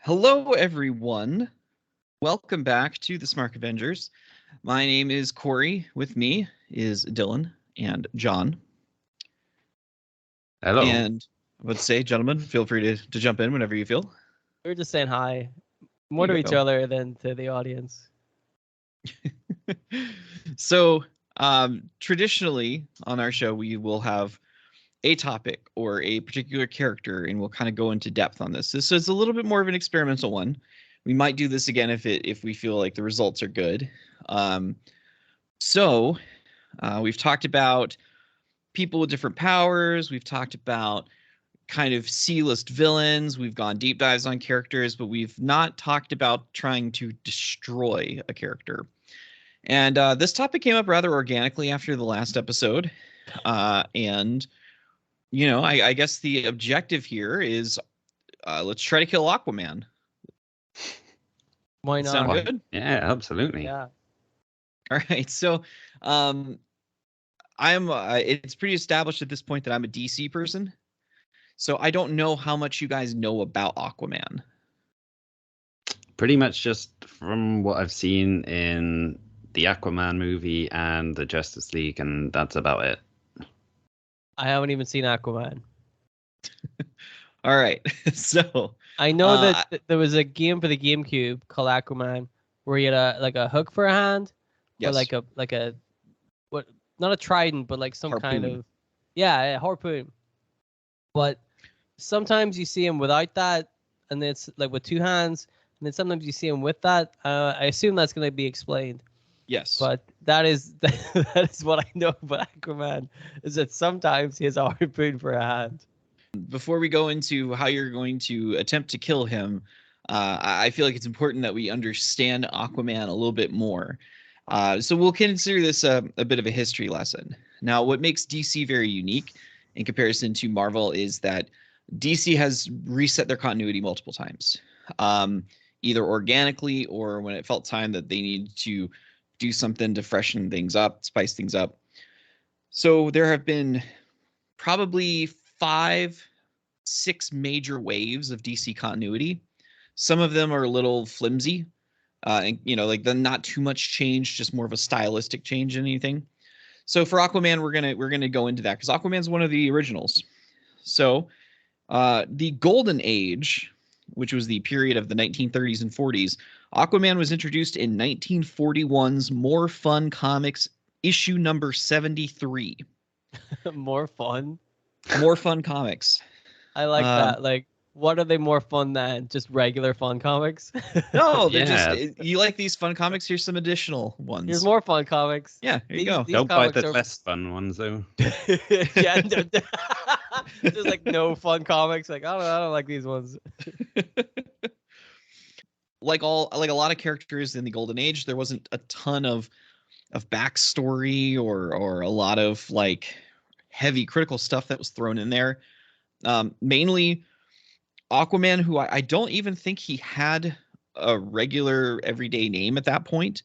Hello, everyone. Welcome back to the Smark Avengers. My name is Corey. With me is Dylan and Jon. Hello. And I would say, gentlemen, feel free to jump in whenever you feel. We're just saying hi more to each other than to the audience. So, traditionally on our show, we will have a topic or a particular character, and we'll kind of go into depth on this. This is a little bit more of an experimental one. We might do this again if we feel like the results are good. We've talked about people with different powers. We've talked about kind of C-list villains. We've gone deep dives on characters, but we've not talked about trying to destroy a character. And this topic came up rather organically after the last episode. And I guess the objective here is let's try to kill Aquaman. Why not? Sound good? Yeah, absolutely. Yeah. All right. So it's pretty established at this point that I'm a DC person. So I don't know how much you guys know about Aquaman. Pretty much just from what I've seen in the Aquaman movie and the Justice League, and that's about it. I haven't even seen Aquaman. All right. So I know that there was a game for the GameCube called Aquaman where you had a hook for a hand, yes. or like a what? Not a trident, but like some harpoon. kind of a harpoon. But sometimes you see him without that, and it's like with two hands, and then sometimes you see him with that. I assume that's going to be explained. Yes. But that is what I know about Aquaman, is that sometimes he has a harpoon for a hand. Before we go into how you're going to attempt to kill him, I feel like it's important that we understand Aquaman a little bit more. So we'll consider this a bit of a history lesson. Now, what makes DC very unique in comparison to Marvel is that DC has reset their continuity multiple times, either organically or when it felt time that they needed to do something to freshen things up, spice things up. So there have been probably 5-6 major waves of DC continuity. Some of them are a little flimsy, and not too much change, just more of a stylistic change than anything. So for Aquaman, we're gonna go into that because Aquaman's one of the originals. So the Golden Age, which was the period of the 1930s and 40s, Aquaman was introduced in 1941's More Fun Comics issue number 73. More fun? More Fun Comics. I like that. Like, what are they more fun than just regular fun comics? No, they're just, you like these fun comics? Here's some additional ones. Here's more fun comics. Yeah, here you go. Don't buy the less fun ones, though. Yeah, there's like no fun comics. Like, I don't like these ones. Like a lot of characters in the Golden Age, there wasn't a ton of backstory or a lot of like heavy critical stuff that was thrown in there. Mainly Aquaman, who I don't even think he had a regular everyday name at that point.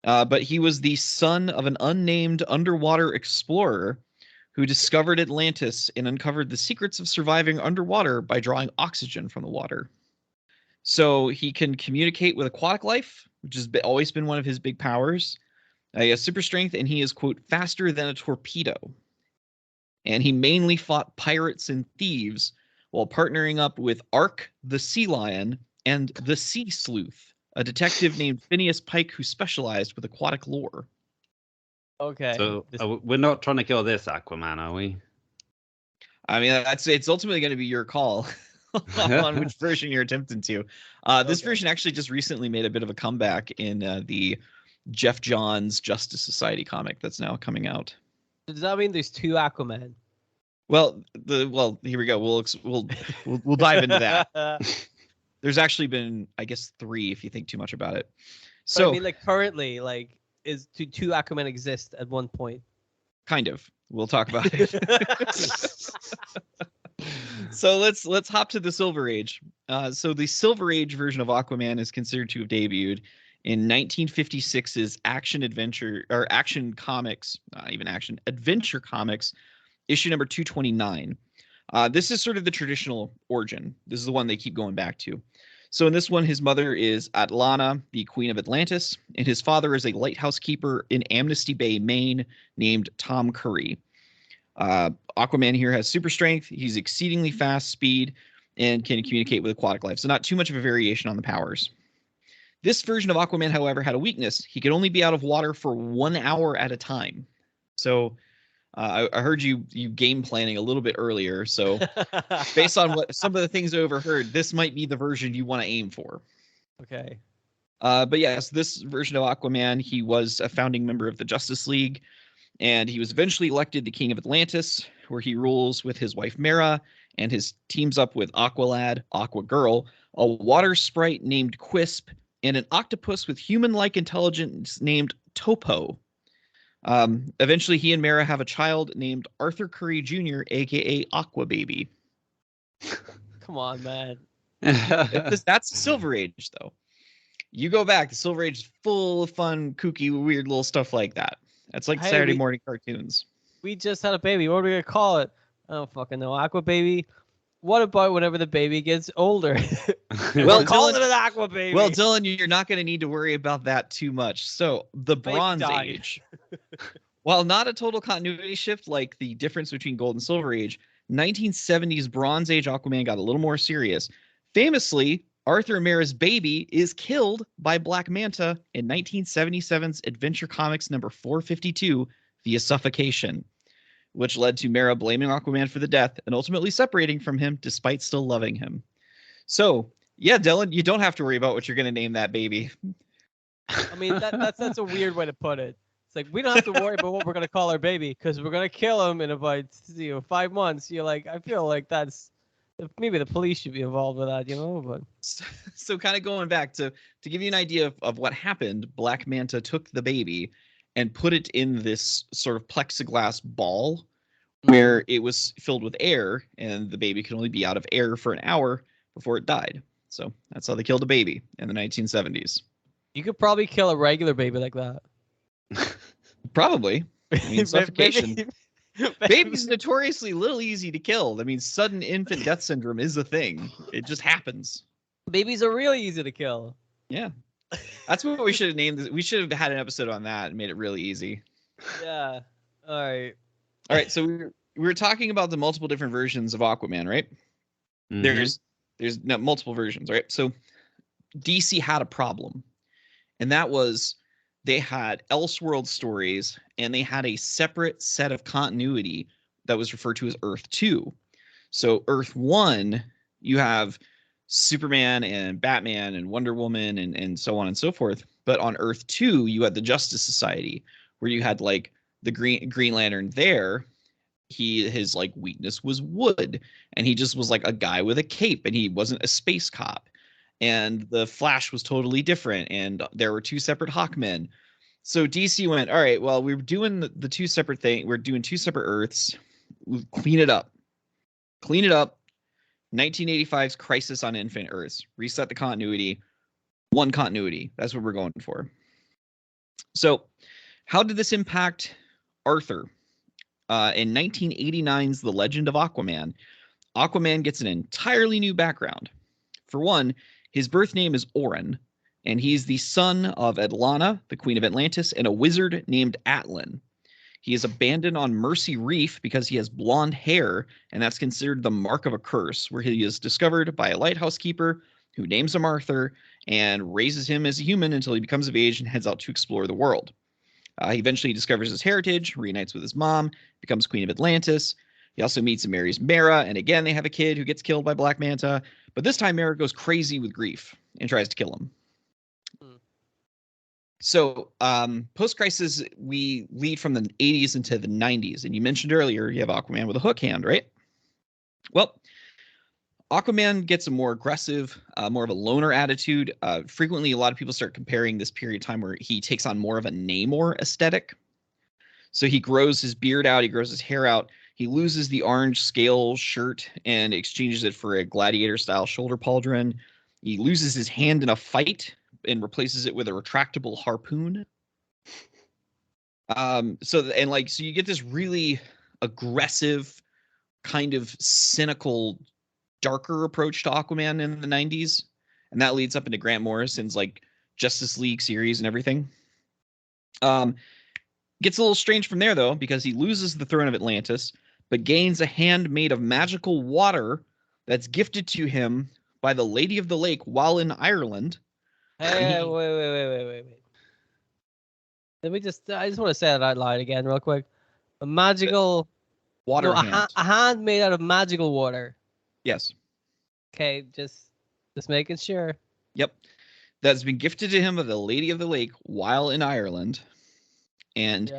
But he was the son of an unnamed underwater explorer who discovered Atlantis and uncovered the secrets of surviving underwater by drawing oxygen from the water. So he can communicate with aquatic life, which has always been one of his big powers. He has super strength, and he is, quote, faster than a torpedo. And he mainly fought pirates and thieves while partnering up with Ark the Sea Lion and the Sea Sleuth, a detective named Phineas Pike who specialized with aquatic lore. Okay. So we're not trying to kill this Aquaman, are we? I mean, it's ultimately going to be your call on which version you're attempting to. This version actually just recently made a bit of a comeback in the Jeff Johns Justice Society comic that's now coming out. Does that mean there's two Aquaman? Well, here we go. We'll dive into that. There's actually been, I guess, 3 if you think too much about it. So but I mean, like currently, like is two Aquaman exist at one point? Kind of. We'll talk about it. So let's hop to the Silver Age. So the Silver Age version of Aquaman is considered to have debuted in 1956's Action Comics, not even Action, Adventure Comics, issue number 229. This is sort of the traditional origin. This is the one they keep going back to. So in this one, his mother is Atlana, the Queen of Atlantis, and his father is a lighthouse keeper in Amnesty Bay, Maine, named Tom Curry. Aquaman here has super strength. He's exceedingly fast speed and can communicate with aquatic life. So not too much of a variation on the powers. This version of Aquaman, however, had a weakness. He could only be out of water for 1 hour at a time. So I heard you game planning a little bit earlier. So based on what some of the things I overheard, this might be the version you want to aim for. Okay. But yes, this version of Aquaman, he was a founding member of the Justice League, and he was eventually elected the King of Atlantis, where he rules with his wife Mera, and his teams up with Aqualad, Aquagirl, a water sprite named Quisp, and an octopus with human-like intelligence named Topo. Eventually, he and Mera have a child named Arthur Curry Jr., aka Aqua Baby. Come on, man. That's Silver Age, though. You go back, the Silver Age is full of fun, kooky, weird little stuff like that. That's like Saturday morning cartoons. We just had a baby. What are we gonna call it? I don't fucking know. Aqua Baby. What about whenever the baby gets older? Well, call Dylan, it an Aqua Baby. Well, Dylan, you're not going to need to worry about that too much. So, the Bronze Age. While not a total continuity shift like the difference between Gold and Silver Age, 1970s Bronze Age Aquaman got a little more serious. Famously, Arthur and Mera's baby is killed by Black Manta in 1977's Adventure Comics number 452 via suffocation, which led to Mera blaming Aquaman for the death and ultimately separating from him despite still loving him. So, yeah, Dylan, you don't have to worry about what you're going to name that baby. I mean, that's a weird way to put it. It's like, we don't have to worry about what we're going to call our baby because we're going to kill him in about 5 months. You're like, I feel like that's maybe the police should be involved with that, but so kind of going back to give you an idea of what happened, Black Manta took the baby and put it in this sort of plexiglass ball where it was filled with air, and the baby could only be out of air for an hour before it died. So that's how they killed a baby in the 1970s. You could probably kill a regular baby like that. Probably. I mean, suffocation. Babies notoriously little easy to kill. I mean, sudden infant death syndrome is a thing. It just happens. Babies are really easy to kill. Yeah. That's what we should have named this. We should have had an episode on that and made it really easy. Yeah. All right. All right. So we were talking about the multiple different versions of Aquaman, right? Mm-hmm. There's multiple versions, right? So DC had a problem, and that was they had Elseworld stories, and they had a separate set of continuity that was referred to as Earth 2. So Earth 1, you have Superman and Batman and Wonder Woman and so on and so forth. But on Earth 2, you had the Justice Society, where you had like the Green Lantern there. His like weakness was wood, and he just was like a guy with a cape, and he wasn't a space cop. And the Flash was totally different, and there were 2 separate Hawkmen. So DC went, all right, well, we're doing the 2 separate things. We're doing 2 separate Earths. We'll clean it up. 1985's Crisis on Infinite Earths. Reset the continuity. 1 continuity. That's what we're going for. So how did this impact Arthur? In 1989's The Legend of Aquaman, Aquaman gets an entirely new background. For one, his birth name is Orin, and he's the son of Atlana, the Queen of Atlantis, and a wizard named Atlan. He is abandoned on Mercy Reef because he has blonde hair, and that's considered the mark of a curse, where he is discovered by a lighthouse keeper who names him Arthur and raises him as a human until he becomes of age and heads out to explore the world. He eventually discovers his heritage, reunites with his mom, becomes Queen of Atlantis. He also meets and marries Mera, and again, they have a kid who gets killed by Black Manta. But this time, Mera goes crazy with grief and tries to kill him. So, post-crisis, we lead from the 80s into the 90s. And you mentioned earlier, you have Aquaman with a hook hand, right? Well, Aquaman gets a more aggressive, more of a loner attitude. Frequently, a lot of people start comparing this period of time where he takes on more of a Namor aesthetic. So he grows his beard out, he grows his hair out. He loses the orange scale shirt and exchanges it for a gladiator-style shoulder pauldron. He loses his hand in a fight and replaces it with a retractable harpoon. So you get this really aggressive, kind of cynical, darker approach to Aquaman in the 90s. and that leads up into Grant Morrison's like Justice League series and everything. Gets a little strange from there though, because he loses the throne of Atlantis, but gains a hand made of magical water that's gifted to him by the Lady of the Lake while in Ireland. Hey, wait. I just want to say that out loud again real quick. A magical water hand. A hand made out of magical water. Yes. Okay, just making sure. Yep. That's been gifted to him by the Lady of the Lake while in Ireland. And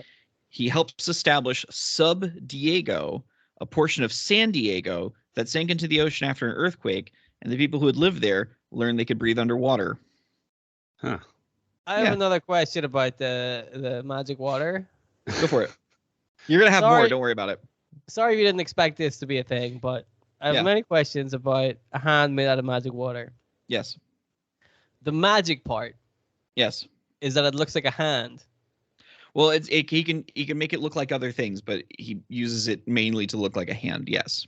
he helps establish Sub Diego, a portion of San Diego that sank into the ocean after an earthquake, and the people who had lived there learned they could breathe underwater. Huh. I have another question about the magic water. Go for it. You're going to have more. Don't worry about it. Sorry if you didn't expect this to be a thing, but I have many questions about a hand made out of magic water. Yes. The magic part. Yes. Is that it looks like a hand. Well, he can make it look like other things, but he uses it mainly to look like a hand. Yes.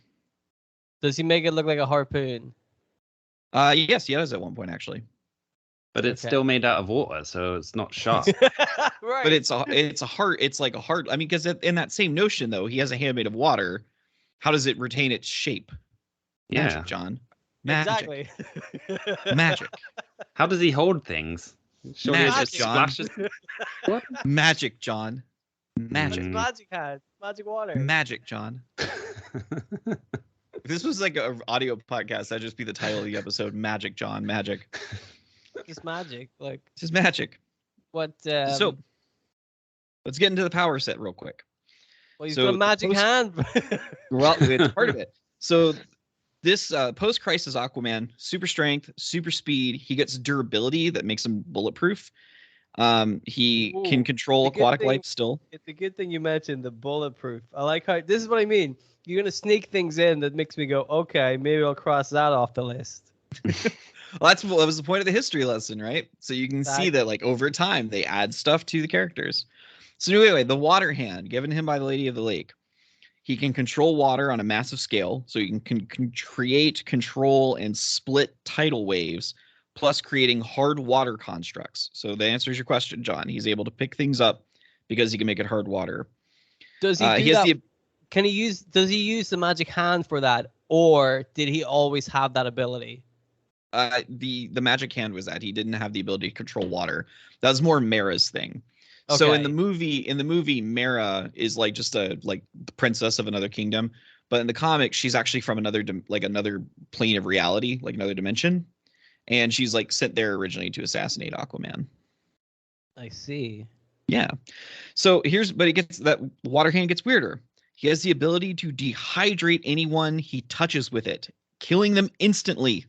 Does he make it look like a harpoon? Yes, he does at one point actually. But it's still made out of water, so it's not sharp. Right. But it's like a hard. I mean, because in that same notion though, he has a hand made of water. How does it retain its shape? Yeah, Magic, John. Magic. Exactly. Magic. How does he hold things? Surely it just John. splashes. What? Magic, John. Magic. Magic hand. Magic water. Magic, John. If this was like an audio podcast, that'd just be the title of the episode. Magic, John. Magic. Just magic. Like. Just magic. What? So, let's get into the power set real quick. Well, he's got a magic hand. Well, it's part of it. So this post-crisis Aquaman, super strength, super speed. He gets durability that makes him bulletproof. He can control aquatic life still. It's a good thing you mentioned the bulletproof. I like how this is what I mean. You're gonna sneak things in that makes me go, okay, maybe I'll cross that off the list. Well, that was the point of the history lesson, right? So you can see that like over time they add stuff to the characters. So anyway, the water hand given him by the Lady of the Lake. He can control water on a massive scale, so you can create, control, and split tidal waves, plus creating hard water constructs. So that answers your question, John. He's able to pick things up because he can make it hard water. Does he do that? Does he use the magic hand for that, or did he always have that ability? The magic hand was that he didn't have the ability to control water. That was more Mara's thing. Okay. So in the movie, Mara is like just the princess of another kingdom, but in the comic, she's actually from another plane of reality, like another dimension, and she's like sent there originally to assassinate Aquaman. I see. Yeah. So that water hand gets weirder. He has the ability to dehydrate anyone he touches with it, killing them instantly.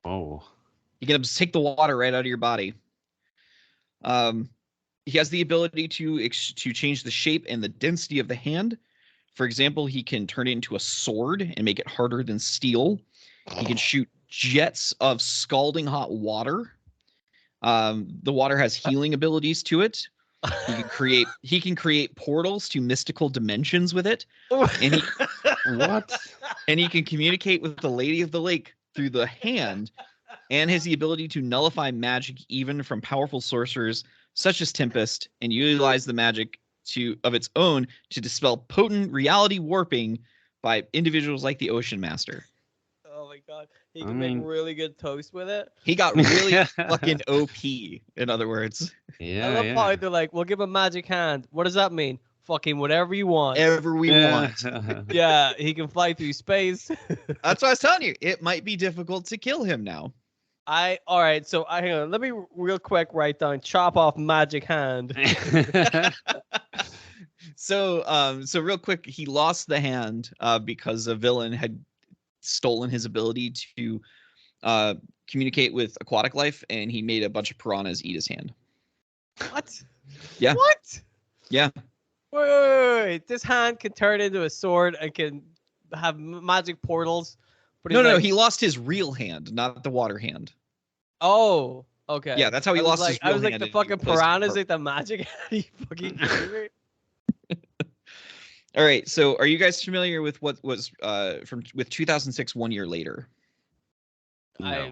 Oh. You can just take the water right out of your body. He has the ability to change the shape and the density of the hand. For example, he can turn it into a sword and make it harder than steel. He can shoot jets of scalding hot water. The water has healing abilities to it. He can create portals to mystical dimensions with it. And and he can communicate with the Lady of the Lake through the hand, and has the ability to nullify magic even from powerful sorcerers such as Tempest, and utilize the magic of its own to dispel potent reality warping by individuals like the Ocean Master. Oh my god. He can make really good toast with it. He got really fucking OP, in other words. Yeah. I love how they're like, we'll give him a magic hand. What does that mean? Fucking whatever you want. Whatever we want. Yeah, he can fly through space. That's what I was telling you. It might be difficult to kill him now. All right, so hang on. Let me real quick write down chop off magic hand. So real quick, he lost the hand because a villain had stolen his ability to communicate with aquatic life, and he made a bunch of piranhas eat his hand. What? Yeah. What? Yeah. Wait. This hand can turn into a sword and can have magic portals. But no, he lost his real hand, not the water hand. Oh, okay. Yeah, that's how he lost his real hand. I was like, the fucking piranhas like the magic hand. You fucking kidding me? All right, so are you guys familiar with what was with 2006 1 year later? No.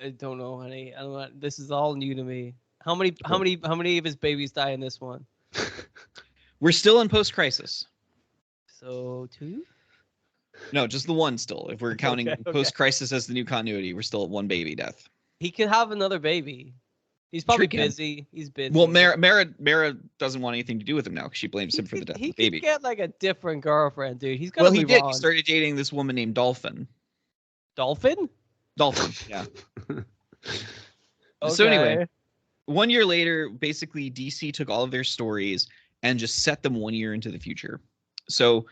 I don't know, honey. I don't know. This is all new to me. How many of his babies die in this one? We're still in post-crisis. So 2? No, just the one still. If we're counting Okay. post-crisis as the new continuity, we're still at one baby death. He could have another baby. He's probably Sure he can. busy. He's busy. Well, Mara doesn't want anything to do with him now because she blames him for the death of the baby. He could get like a different girlfriend, dude. He's got Well, to he move did. on. He started dating this woman named Dolphin. Dolphin? Dolphin, yeah. So anyway, 1 year later, basically DC took all of their stories and just set them 1 year into the future. So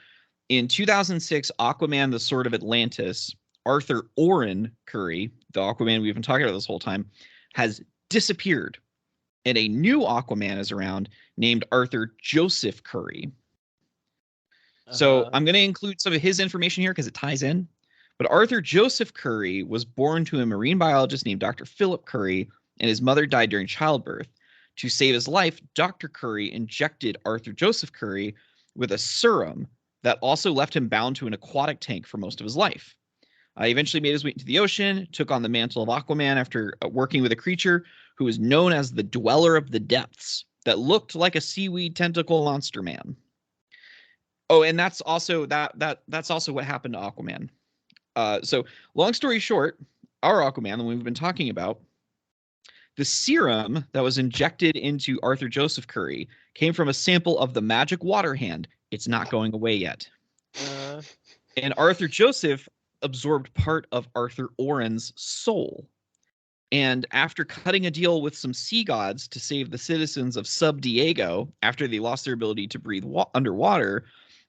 in 2006, Aquaman, the Sword of Atlantis, Arthur Oren Curry, the Aquaman we've been talking about this whole time, has disappeared. And a new Aquaman is around named Arthur Joseph Curry. So I'm going to include some of his information here because it ties in. But Arthur Joseph Curry was born to a marine biologist named Dr. Philip Curry, and his mother died during childbirth. To save his life, Dr. Curry injected Arthur Joseph Curry with a serum that also left him bound to an aquatic tank for most of his life. He eventually made his way into the ocean, took on the mantle of Aquaman after working with a creature who was known as the Dweller of the Depths that looked like a seaweed tentacle monster man. Oh, and that's also that's also what happened to Aquaman. So long story short, our Aquaman, the one we've been talking about, the serum that was injected into Arthur Joseph Curry came from a sample of the magic water hand. It's not going away yet. And Arthur Joseph absorbed part of Arthur Oren's soul. And after cutting a deal with some sea gods to save the citizens of Sub Diego after they lost their ability to breathe underwater,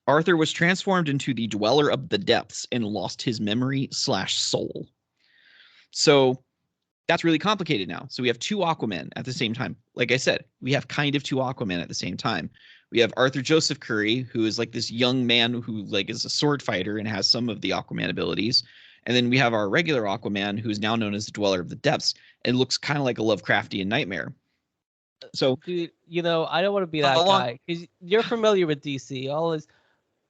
Arthur was transformed into the Dweller of the Depths and lost his memory/soul. So that's really complicated now. So we have two Aquamen at the same time. Like I said, we have kind of two Aquamen at the same time. We have Arthur Joseph Curry, who is like this young man who like is a sword fighter and has some of the Aquaman abilities. And then we have our regular Aquaman, who's now known as the Dweller of the Depths and looks kind of like a Lovecraftian nightmare. So, dude, you know, I don't want to be that guy because you're familiar with DC. All this.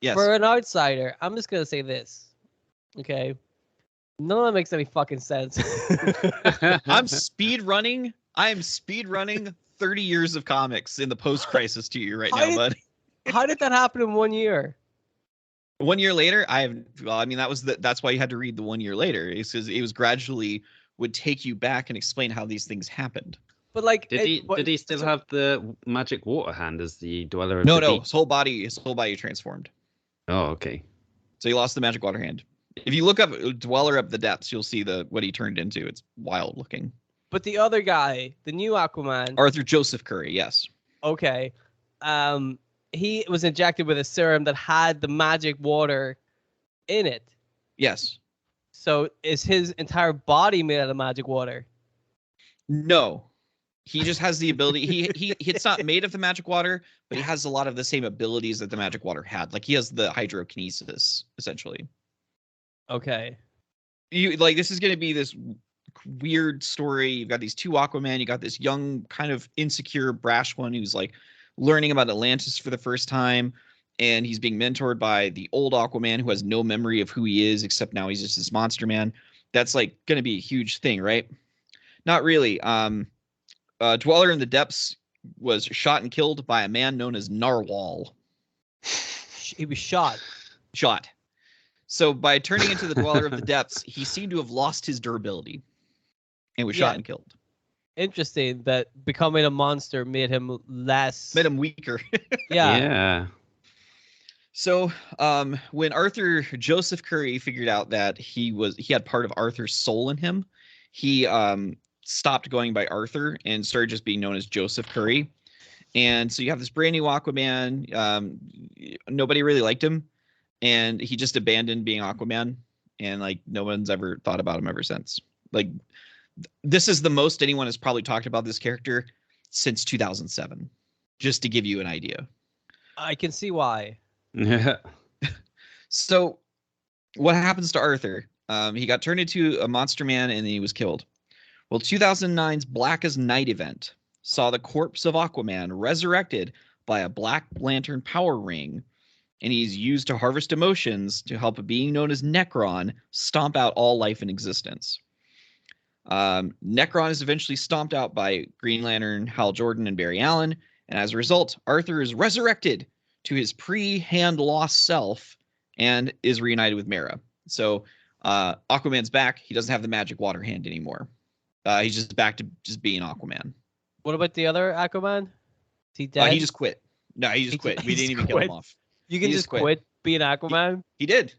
Yes. For an outsider, I'm just gonna say this. Okay. None of that makes any fucking sense. I'm speed running 30 years of comics in the post-crisis to you right now, bud. How did that happen in 1 year? 1 year later, that's why you had to read the 1 year later. It's because it was gradually would take you back and explain how these things happened. But like, did he still have the magic water hand as the Dweller of the Deep? No, his whole body transformed. Oh, okay. So he lost the magic water hand. If you look up Dweller of the Depths, you'll see what he turned into. It's wild looking. But the other guy, the new Aquaman, Arthur Joseph Curry, yes. Okay. He was injected with a serum that had the magic water in it. Yes. So is his entire body made out of magic water? No. He just has the ability. It's not made of the magic water, but he has a lot of the same abilities that the magic water had. Like he has the hydrokinesis, essentially. Okay. This is going to be this weird story. You've got these two Aquaman. You got this young, kind of insecure, brash one who's like learning about Atlantis for the first time, and he's being mentored by the old Aquaman who has no memory of who he is, except now he's just this monster man. That's like going to be a huge thing, right? Not really. Dweller in the Depths was shot and killed by a man known as Narwhal. He was shot. So by turning into the Dweller of the Depths, he seemed to have lost his durability and was shot and killed. Interesting that becoming a monster made him weaker. Yeah. So when Arthur Joseph Curry figured out that he had part of Arthur's soul in him, he stopped going by Arthur and started just being known as Joseph Curry. And so you have this brand new Aquaman. Nobody really liked him, and he just abandoned being Aquaman, and like no one's ever thought about him ever since. Like this is the most anyone has probably talked about this character since 2007, just to give you an idea. I can see why. Yeah. So what happens to Arthur? He got turned into a monster man and then he was killed. Well, 2009's Black as Night event saw the corpse of Aquaman resurrected by a Black Lantern power ring, and he's used to harvest emotions to help a being known as Necron stomp out all life in existence. Necron is eventually stomped out by Green Lantern, Hal Jordan, and Barry Allen, and as a result, Arthur is resurrected to his pre-hand lost self and is reunited with Mera. So Aquaman's back. He doesn't have the magic water hand anymore. He's just back to just being Aquaman. What about the other Aquaman? Is he dead? He just quit. No, he just quit. We didn't even kill him off. You can just quit being Aquaman? He did.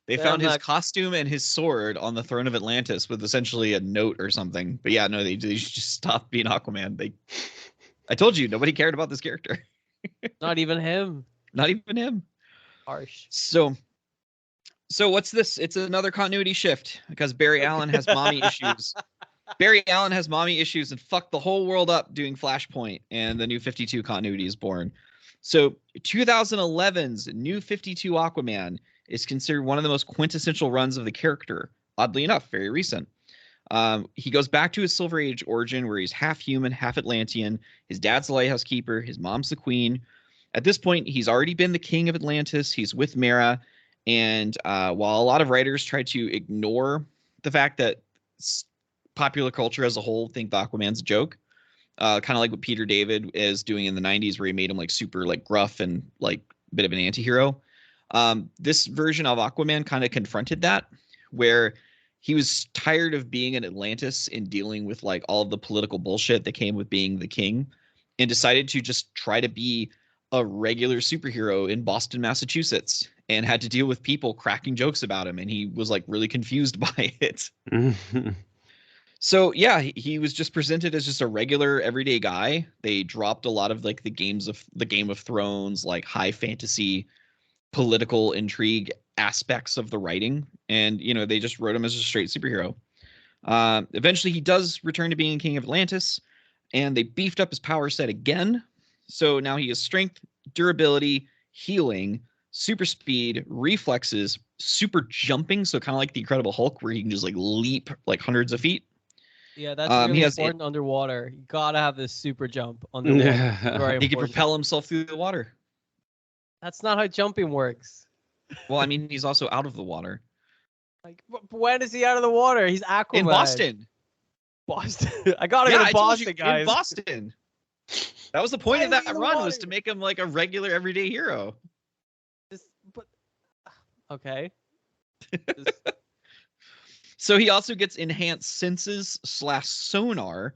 They found his costume and his sword on the throne of Atlantis with essentially a note or something. But yeah, no, they just stopped being Aquaman. I told you, nobody cared about this character. Not even him. Not even him. Harsh. So what's this? It's another continuity shift because Barry Allen has mommy issues. Barry Allen has mommy issues and fucked the whole world up doing Flashpoint, and the New 52 continuity is born. So 2011's New 52 Aquaman is considered one of the most quintessential runs of the character. Oddly enough, very recent. He goes back to his Silver Age origin where he's half human, half Atlantean. His dad's the lighthouse keeper. His mom's the queen. At this point, he's already been the king of Atlantis. He's with Mera. And while a lot of writers try to ignore the fact that popular culture as a whole think the Aquaman's a joke, kind of like what Peter David is doing in the 90s where he made him like super like gruff and like a bit of an anti-hero. This version of Aquaman kind of confronted that, where he was tired of being in Atlantis and dealing with like all of the political bullshit that came with being the king, and decided to just try to be a regular superhero in Boston, Massachusetts, and had to deal with people cracking jokes about him. And he was like really confused by it. So yeah, he was just presented as just a regular everyday guy. They dropped a lot of like the Game of Thrones, like high fantasy political intrigue aspects of the writing, and they just wrote him as a straight superhero. Eventually he does return to being king of Atlantis, and they beefed up his power set again. So now he has strength, durability, healing, super speed, reflexes, super jumping, so kind of like the Incredible Hulk where he can just like leap like hundreds of feet. Yeah, that's really important underwater. You gotta have this super jump underwater. He can propel himself through the water. That's not how jumping works. Well, I mean, he's also out of the water. Like, when is he out of the water? He's Aquaman. In Boston. I gotta go to Boston, guys. In Boston. That was the point of that run, was to make him like a regular everyday hero. Okay. So he also gets enhanced senses / sonar.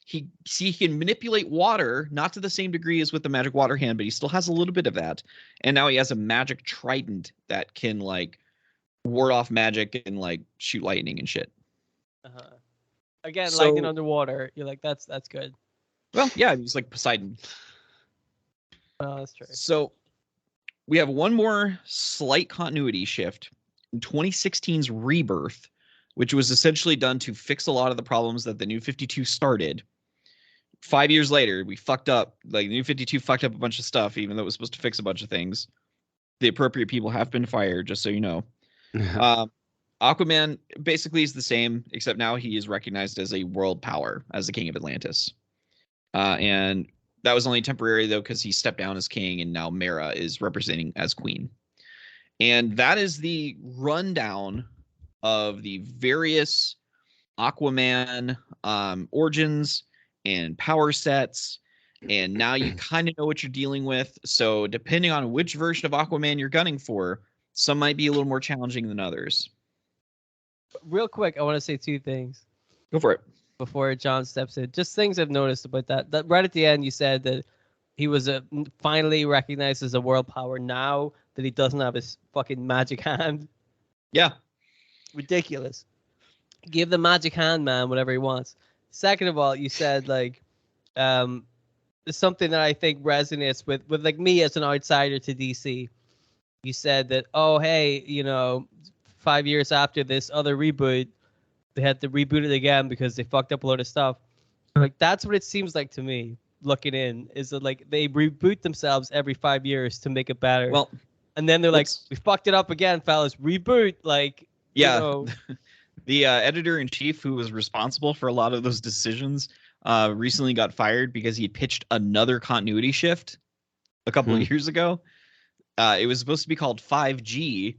He can manipulate water, not to the same degree as with the magic water hand, but he still has a little bit of that. And now he has a magic trident that can like ward off magic and like shoot lightning and shit. Again, lightning underwater. You're like, that's good. Well, yeah, he's like Poseidon. Oh, that's true. So we have one more slight continuity shift in 2016's Rebirth, which was essentially done to fix a lot of the problems that the New 52 started. 5 years later, we fucked up. Like, the New 52 fucked up a bunch of stuff, even though it was supposed to fix a bunch of things. The appropriate people have been fired, just so you know. Aquaman basically is the same, except now he is recognized as a world power, as the king of Atlantis. And that was only temporary, though, because he stepped down as king, and now Mera is representing as queen. And that is the rundown of the various Aquaman origins and power sets, and now you kind of know what you're dealing with. So depending on which version of Aquaman you're gunning for, some might be a little more challenging than others. Real quick, I want to say two things. Go for it. Before John steps in, just things I've noticed about that. That right at the end, you said that he was finally recognized as a world power now that he doesn't have his fucking magic hand. Yeah. Ridiculous. Give the magic hand man whatever he wants. Second of all, you said like something that I think resonates with like me as an outsider to DC. You said that, oh hey, 5 years after this other reboot, they had to reboot it again because they fucked up a lot of stuff. Like, that's what it seems like to me looking in, is that like they reboot themselves every 5 years to make it better. Well, and then they're like, we fucked it up again, fellas, reboot. Like, yeah. The editor-in-chief who was responsible for a lot of those decisions recently got fired because he had pitched another continuity shift a couple of years ago. It was supposed to be called 5G,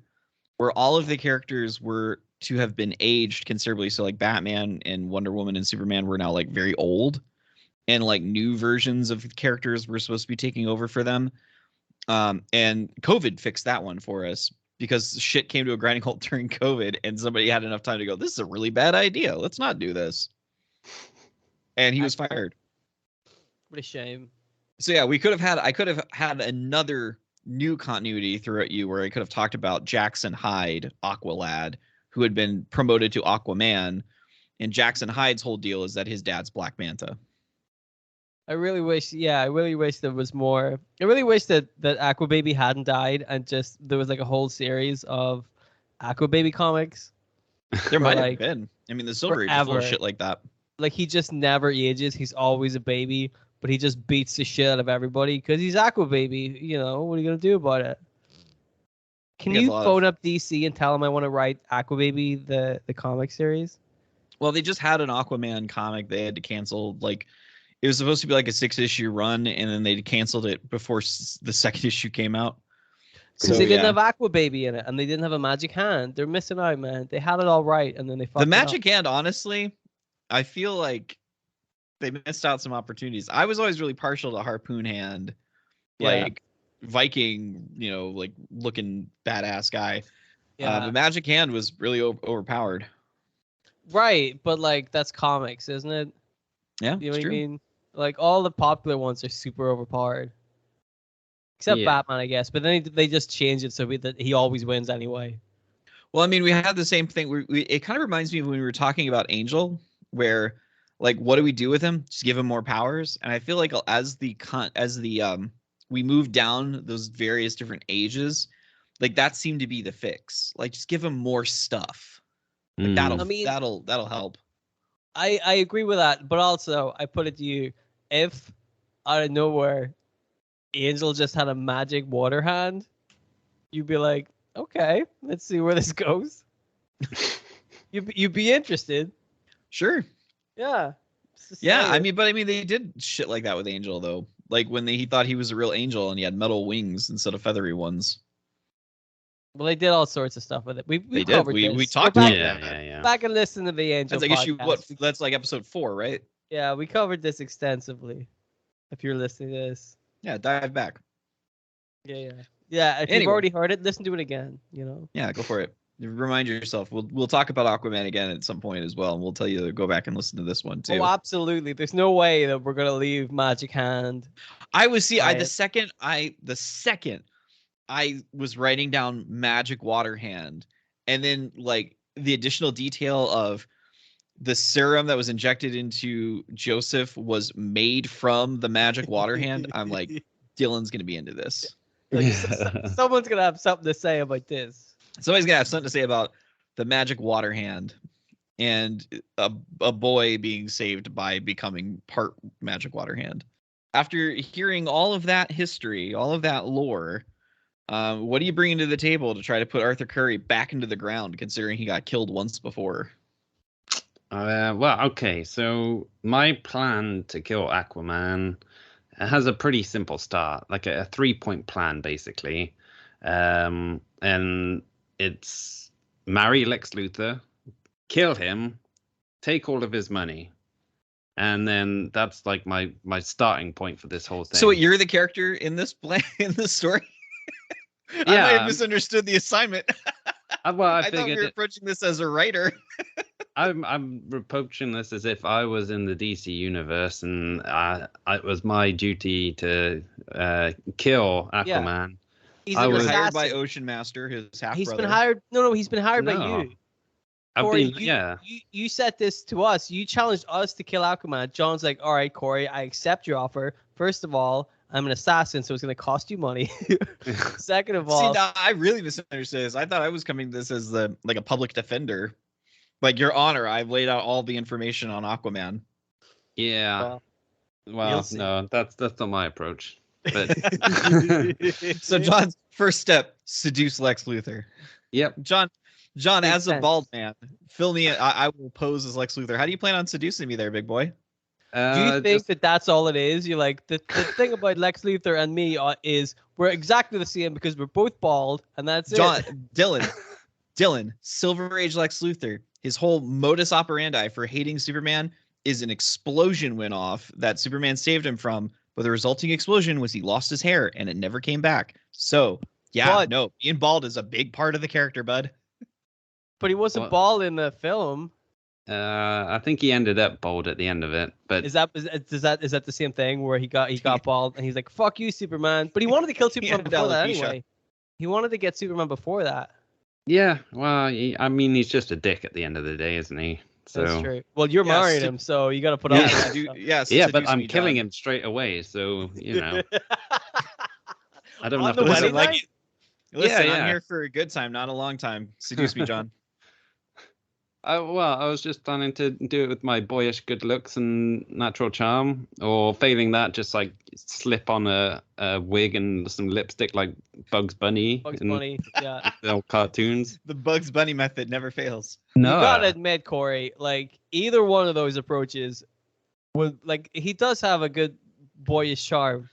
where all of the characters were to have been aged considerably. So like Batman and Wonder Woman and Superman were now like very old, and like new versions of characters were supposed to be taking over for them. And COVID fixed that one for us because shit came to a grinding halt during COVID, and somebody had enough time to go, this is a really bad idea. Let's not do this. And he was fired. What a shame. So yeah, I could have had another new continuity throughout you where I could have talked about Jackson Hyde, Aqualad, who had been promoted to Aquaman, and Jackson Hyde's whole deal is that his dad's Black Manta. I really wish there was more. I really wish that Aquababy hadn't died and just there was like a whole series of Aquababy comics. There might have been. I mean, the Silver Age is full of shit like that. Like he just never ages. He's always a baby, but he just beats the shit out of everybody because he's Aquababy. You know, what are you gonna do about it? Can you phone up DC and tell them I want to write Aquababy the comic series? Well, they just had an Aquaman comic they had to cancel. Like, it was supposed to be like a 6-issue run, and then they canceled it before the second issue came out. Because they didn't have Aquababy in it, and they didn't have a magic hand. They're missing out, man. They had it all right, and then they fucked the magic hand. Honestly, I feel like they missed out some opportunities. I was always really partial to Harpoon Hand, like Viking, you know, like looking badass guy. Yeah, the magic hand was really overpowered. Right, but like that's comics, isn't it? Yeah, you know what I mean. Like all the popular ones are super overpowered, except Batman, I guess. But then they just changed it so that he always wins anyway. Well, I mean, we had the same thing. It kind of reminds me of when we were talking about Angel, where like, what do we do with him? Just give him more powers. And I feel like as we move down those various different ages, like that seemed to be the fix. Like, just give him more stuff. Like, that'll help. I agree with that, but also I put it to you, if out of nowhere Angel just had a magic water hand, you'd be like, okay, let's see where this goes. You'd be interested. Sure. Yeah. Yeah, I mean, they did shit like that with Angel though. Like when he thought he was a real angel and he had metal wings instead of feathery ones. Well, they did all sorts of stuff with it. We talked about that. Back and listen to the Angel. That's like podcast. That's like episode 4, right? Yeah, we covered this extensively. If you're listening to this. Yeah, dive back. Yeah. If you've already heard it, listen to it again. You know. Yeah, go for it. Remind yourself. We'll talk about Aquaman again at some point as well, and we'll tell you to go back and listen to this one too. Oh, absolutely. There's no way that we're gonna leave Magic Hand. The second I was writing down Magic Water Hand, and then like the additional detail of the serum that was injected into Joseph was made from the Magic Water Hand. I'm like, Dylan's gonna be into this. Like, someone's gonna have something to say about this. Somebody's gonna have something to say about the Magic Water Hand and a boy being saved by becoming part Magic Water Hand. After hearing all of that history, all of that lore, what are you bringing to the table to try to put Arthur Curry back into the ground, considering he got killed once before? Well, okay. So my plan to kill Aquaman has a pretty simple start, like a 3-point plan, basically. And it's marry Lex Luthor, kill him, take all of his money. And then that's like my starting point for this whole thing. So you're the character in this in this story? Yeah, I might have misunderstood the assignment. Well, I thought we were approaching this as a writer. I'm approaching this as if I was in the DC universe, and it was my duty to kill Aquaman. Yeah. He's hired by Ocean Master, his half brother. He's been hired. No, he's been hired by you. Corey, you said this to us. You challenged us to kill Aquaman. John's like, all right, Corey, I accept your offer. First of all, I'm an assassin, so it's going to cost you money. Second of all... See, I really misunderstood this. I thought I was coming to this as a public defender. Like, Your Honor, I've laid out all the information on Aquaman. Yeah. Well, no, that's not my approach. But So John's first step, seduce Lex Luthor. Yep. John, as a bald man, fill me in. I will pose as Lex Luthor. How do you plan on seducing me there, big boy? Do you think that's all it is? You're like, the thing about Lex Luthor and me is we're exactly the same because we're both bald, and that's it. Dylan, Silver Age Lex Luthor, his whole modus operandi for hating Superman is an explosion went off that Superman saved him from, but the resulting explosion was he lost his hair and it never came back. So, yeah, no, being bald is a big part of the character, bud. But he wasn't bald in the film. I think he ended up bald at the end of it. But is that the same thing where he got bald and he's like, "Fuck you, Superman"? But he wanted to kill Superman before that anyway. He wanted to get Superman before that. Yeah, well, I mean, he's just a dick at the end of the day, isn't he? So. That's true. Well, you're marrying him, so you got to put up with that. Yeah, but I'm killing him straight away, so you know. I don't have to listen. Listen, I'm here for a good time, not a long time. Seduce me, John. Well, I was just planning to do it with my boyish good looks and natural charm, or failing that, just like slip on a wig and some lipstick like Bugs Bunny. Bugs Bunny, yeah. The old cartoons. The Bugs Bunny method never fails. No. You gotta admit, Corey, like either one of those approaches would, like, he does have a good boyish charm.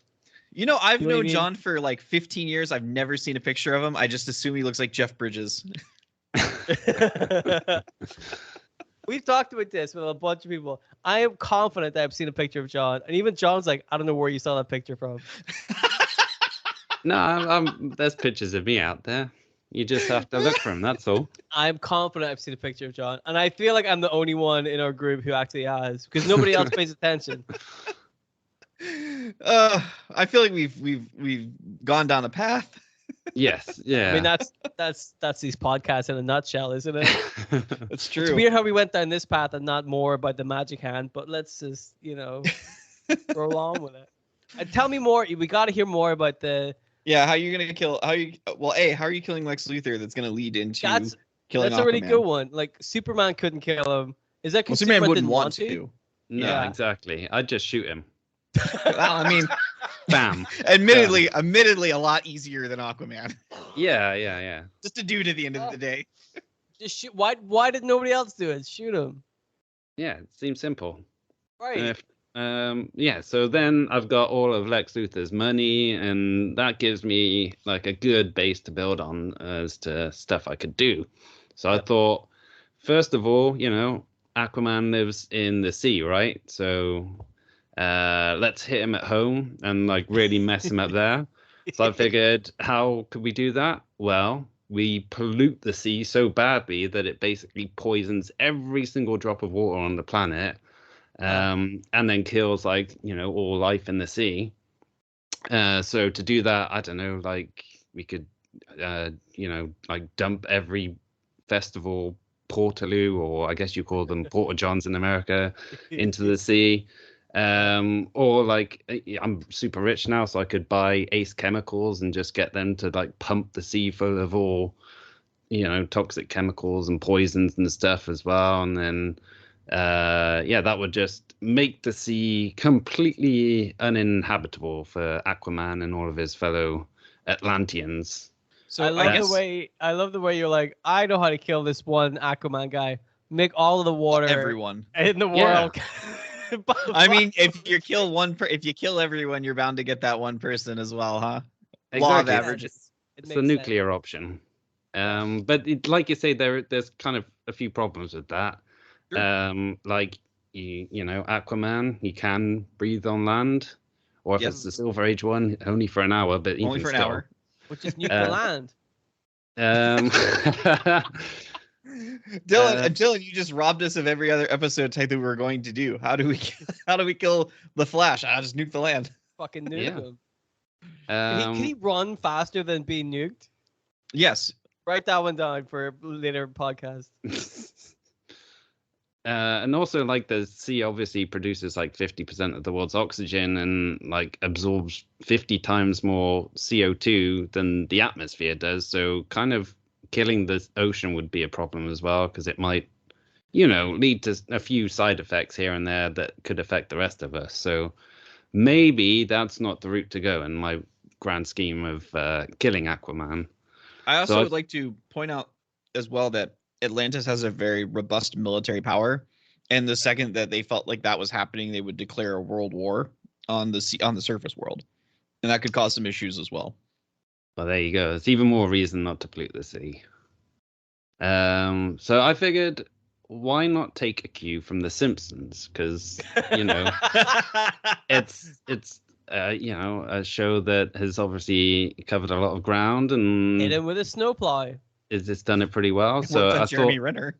You know, I've known John for like 15 years. I've never seen a picture of him. I just assume he looks like Jeff Bridges. We've talked about this with a bunch of people. I am confident that I've seen a picture of John, and even John's like, I don't know where you saw that picture from. No, there's pictures of me out there. You just have to look for them. That's all. I'm confident I've seen a picture of John, and I feel like I'm the only one in our group who actually has, because nobody else pays attention. I feel like we've gone down a path. Yes, yeah. I mean, that's these podcasts in a nutshell, isn't it? That's true. It's weird how we went down this path and not more about the magic hand, but let's just, roll on with it. And tell me more. We got to hear more about the. Yeah, how are you gonna kill? How are you killing Lex Luthor? That's gonna lead into killing. That's a really good one. Like Superman couldn't kill him. Is that because Superman wouldn't want to? No, exactly. I'd just shoot him. Well, I mean, bam. Admittedly, a lot easier than Aquaman. Yeah. Just a dude at the end of the day. Just shoot. Why did nobody else do it? Shoot him. Yeah, it seems simple. Right. So then I've got all of Lex Luthor's money, and that gives me like a good base to build on as to stuff I could do. So I thought, first of all, Aquaman lives in the sea, right? So let's hit him at home and like really mess him up there. So I figured, how could we do that? Well, we pollute the sea so badly that it basically poisons every single drop of water on the planet, and then kills all life in the sea. So to do that, I don't know, like we could, dump every festival portaloo, or I guess you call them porta-johns in America, into the sea. Or like I'm super rich now, so I could buy Ace Chemicals and just get them to like pump the sea full of all, toxic chemicals and poisons and stuff as well. And then, that would just make the sea completely uninhabitable for Aquaman and all of his fellow Atlanteans. So I love the way you're like, I know how to kill this one Aquaman guy. Make all of the water everyone in the world. Yeah. I mean, if you kill everyone, you're bound to get that one person as well, huh? Exactly. Law of averages. It's the nuclear option. But like you say, there's kind of a few problems with that. Sure. Aquaman, he can breathe on land, or if it's the Silver Age one, only for an hour. But only for an hour, which is nuclear land. Dylan, you just robbed us of every other episode type that we were going to do. How do we kill the Flash? I'll just nuke the land. Fucking nuke him. Can he run faster than being nuked? Yes. Write that one down for a later podcast. And also, like, the sea obviously produces like 50% of the world's oxygen and like absorbs 50 times more CO2 than the atmosphere does. So kind of killing the ocean would be a problem as well, because it might, lead to a few side effects here and there that could affect the rest of us. So maybe that's not the route to go in my grand scheme of killing Aquaman. I also would like to point out as well that Atlantis has a very robust military power, and the second that they felt like that was happening, they would declare a world war on the surface world, and that could cause some issues as well. Well, there you go. It's even more reason not to pollute the sea. So I figured, why not take a cue from The Simpsons? Because it's a show that has obviously covered a lot of ground Hit and him with a snowplow. it's done it pretty well. It So worked on I Jeremy thought. Renner.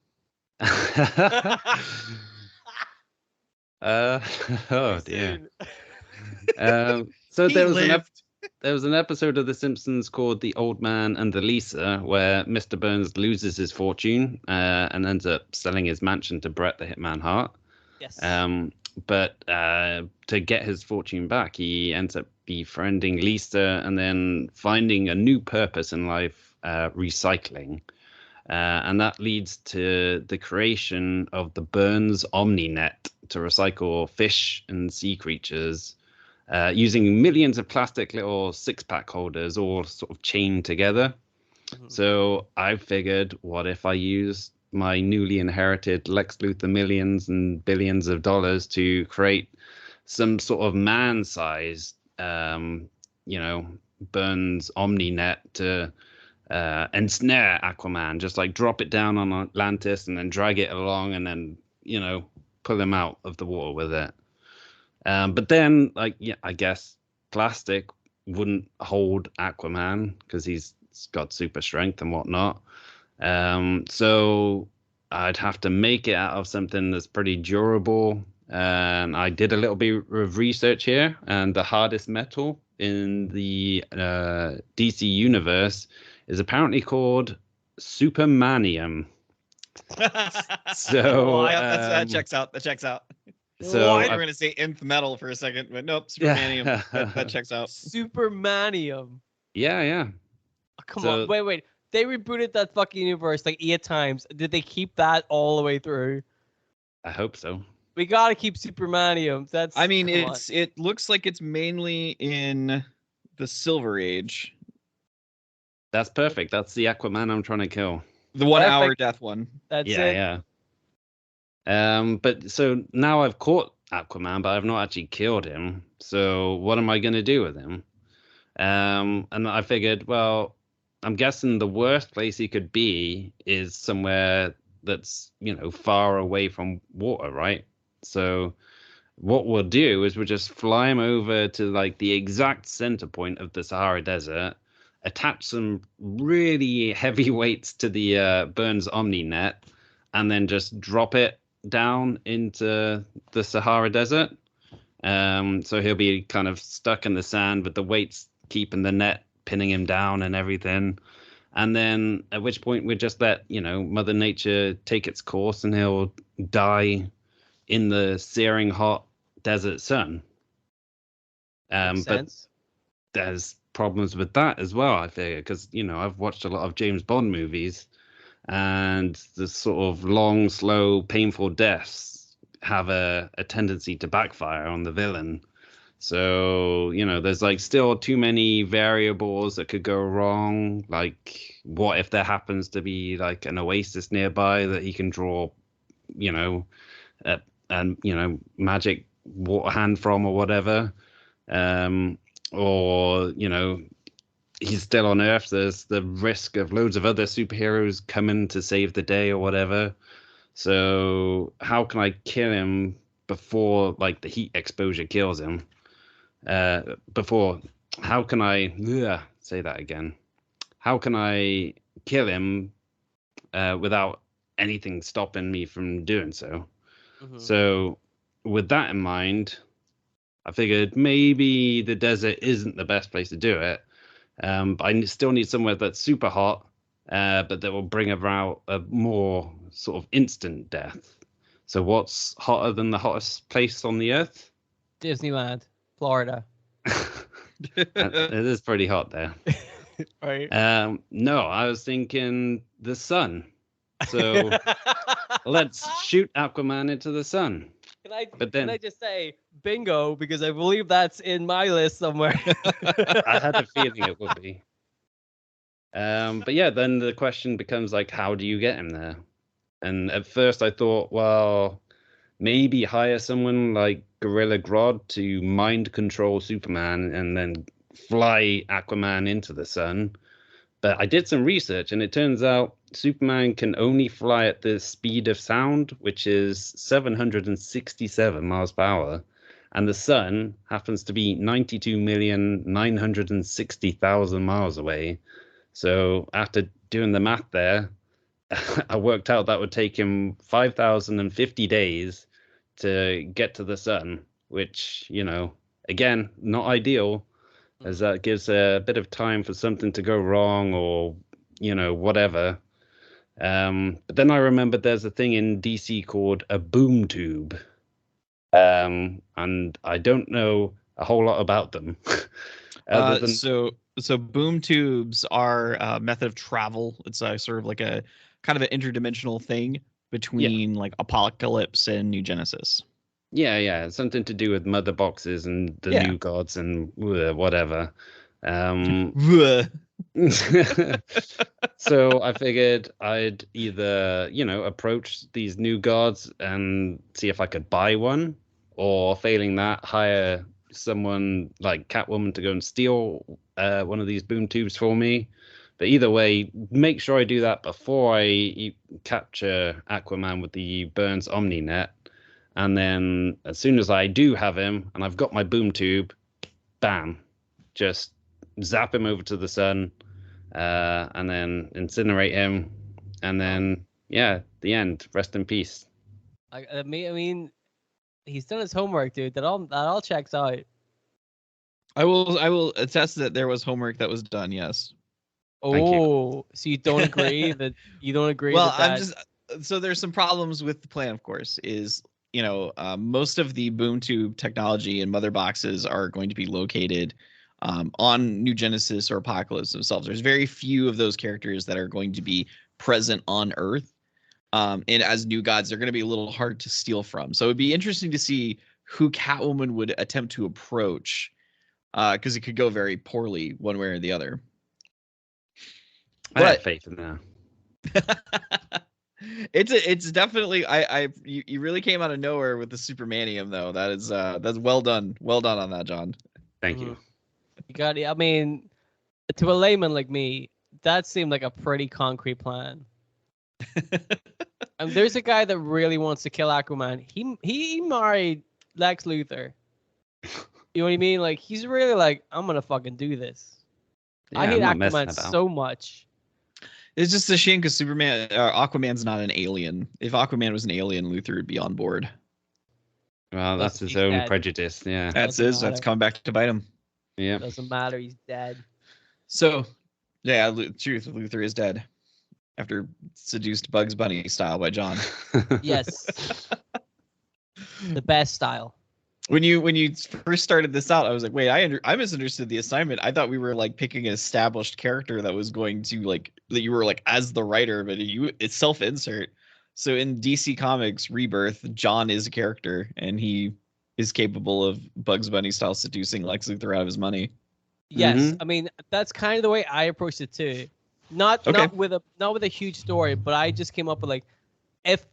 Oh Too dear. soon. So He there was lived. there was an episode of The Simpsons called "The Old Man and the Lisa," where Mr. Burns loses his fortune and ends up selling his mansion to Bret the Hitman Hart. Yes. But to get his fortune back, he ends up befriending Lisa and then finding a new purpose in life, recycling. And that leads to the creation of the Burns OmniNet to recycle fish and sea creatures using millions of plastic little six-pack holders all sort of chained together. Mhm. So I figured, what if I used my newly inherited Lex Luthor millions and billions of dollars to create some sort of man-sized, Burns OmniNet to ensnare Aquaman, just like drop it down on Atlantis and then drag it along and then, pull him out of the water with it. But then, I guess plastic wouldn't hold Aquaman because he's got super strength and whatnot. So I'd have to make it out of something that's pretty durable. And I did a little bit of research here, and the hardest metal in the DC universe is apparently called supermanium. So that checks out. That checks out. So I was going to say nth metal for a second, but nope, supermanium. that checks out. Supermanium. Yeah. Oh, come on, wait. They rebooted that fucking universe like 8 times. Did they keep that all the way through? I hope so. We gotta keep supermanium. It looks like it's mainly in the Silver Age. That's perfect. That's the Aquaman I'm trying to kill. The 1 hour death one. That's it. Yeah. But so now I've caught Aquaman, but I've not actually killed him. So what am I going to do with him? And I figured, well, I'm guessing the worst place he could be is somewhere that's, far away from water, right? So what we'll do is we'll just fly him over to like the exact center point of the Sahara Desert, attach some really heavy weights to the Burns OmniNet, and then just drop it down into the Sahara Desert. So he'll be kind of stuck in the sand with the weights keeping the net pinning him down and everything. And then at which point we just let, Mother Nature take its course and he'll die in the searing hot desert sun. But there's problems with that as well, I figure, because, I've watched a lot of James Bond movies, and the sort of long, slow, painful deaths have a tendency to backfire on the villain. So, there's like still too many variables that could go wrong. Like, what if there happens to be like an oasis nearby that he can draw, magic water hand from or whatever. Or, he's still on Earth. There's the risk of loads of other superheroes coming to save the day or whatever. So how can I kill him before like the heat exposure kills him? How can I say that again? How can I kill him without anything stopping me from doing so? Mm-hmm. So with that in mind, I figured maybe the desert isn't the best place to do it. But I still need somewhere that's super hot, but that will bring about a more sort of instant death. So what's hotter than the hottest place on the earth? Disneyland, Florida. It is pretty hot there. Right. No, I was thinking the sun. So let's shoot Aquaman into the sun. Can I just say bingo, because I believe that's in my list somewhere. I had a feeling it would be. But yeah, then the question becomes like, how do you get him there? And at first I thought, well, maybe hire someone like Gorilla Grodd to mind control Superman and then fly Aquaman into the sun. But I did some research, and it turns out Superman can only fly at the speed of sound, which is 767 miles per hour, and the sun happens to be 92,960,000 miles away. So after doing the math there, I worked out that would take him 5,050 days to get to the sun, which, again, not ideal, as that gives a bit of time for something to go wrong or, whatever. But then I remembered there's a thing in DC called a boom tube. And I don't know a whole lot about them. So boom tubes are a method of travel. It's sort of like a kind of an interdimensional thing between like Apocalypse and New Genesis. Yeah, something to do with mother boxes and the new gods and whatever. So I figured I'd either, approach these new gods and see if I could buy one, or failing that, hire someone like Catwoman to go and steal one of these boom tubes for me. But either way, make sure I do that before I capture Aquaman with the Burns Omni net. And then as soon as I do have him and I've got my boom tube, bam, just zap him over to the sun, and then incinerate him. And then, the end. Rest in peace. I mean, he's done his homework, dude. That all checks out. I will attest that there was homework that was done. Yes. Oh, so you don't agree that Well, so there's some problems with the plan, of course, is, most of the boom tube technology and mother boxes are going to be located on New Genesis or Apocalypse themselves. There's very few of those characters that are going to be present on Earth. And as new gods, they're going to be a little hard to steal from. So it'd be interesting to see who Catwoman would attempt to approach, because it could go very poorly one way or the other. I have faith in that. It's definitely you really came out of nowhere with the Supermanium, though. That's well done on that, John. Thank you. You got it. I mean, to a layman like me, that seemed like a pretty concrete plan. And there's a guy that really wants to kill Aquaman. He married Lex Luthor. You know what I mean? Like, he's really like, I'm gonna fucking do this. Yeah, I hate Aquaman so much. It's just a shame because Aquaman's not an alien. If Aquaman was an alien, Luthor would be on board. Well, that's his own prejudice. Yeah, that's coming back to bite him. Yeah, doesn't matter. He's dead. So, yeah, truth. Luthor is dead after seduced Bugs Bunny style by John. Yes, the best style. When you first started this out, I was like, wait, I misunderstood the assignment. I thought we were like picking an established character that was going to that you were like as the writer, but it's self-insert. So in DC Comics Rebirth, John is a character and he is capable of Bugs Bunny style seducing Lex Luthor out of his money. Yes, I mean that's kind of the way I approached it too. Not with a huge story, but I just came up with like, if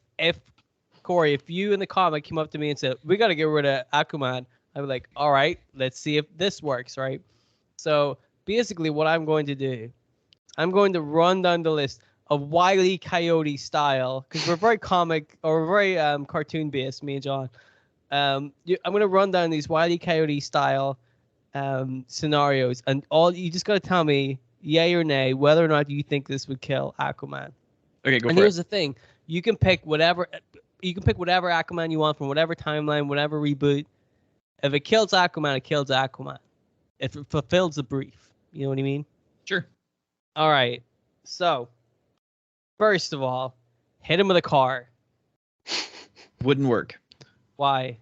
Corey, if you in the comic came up to me and said, we got to get rid of Aquaman, I'd be like, all right, let's see if this works, right? So basically what I'm going to do, I'm going to run down the list of Wile E. Coyote style, because we're very comic, or we're very cartoon based, me and John. I'm going to run down these Wile E. Coyote style scenarios, and you just got to tell me, yay or nay, whether or not you think this would kill Aquaman. Okay, go for it. And here's the thing. You can pick whatever Aquaman you want from whatever timeline, whatever reboot. If it kills Aquaman, it kills Aquaman. If it fulfills the brief. You know what I mean? Sure. All right. So, first of all, hit him with a car. Wouldn't work. Why?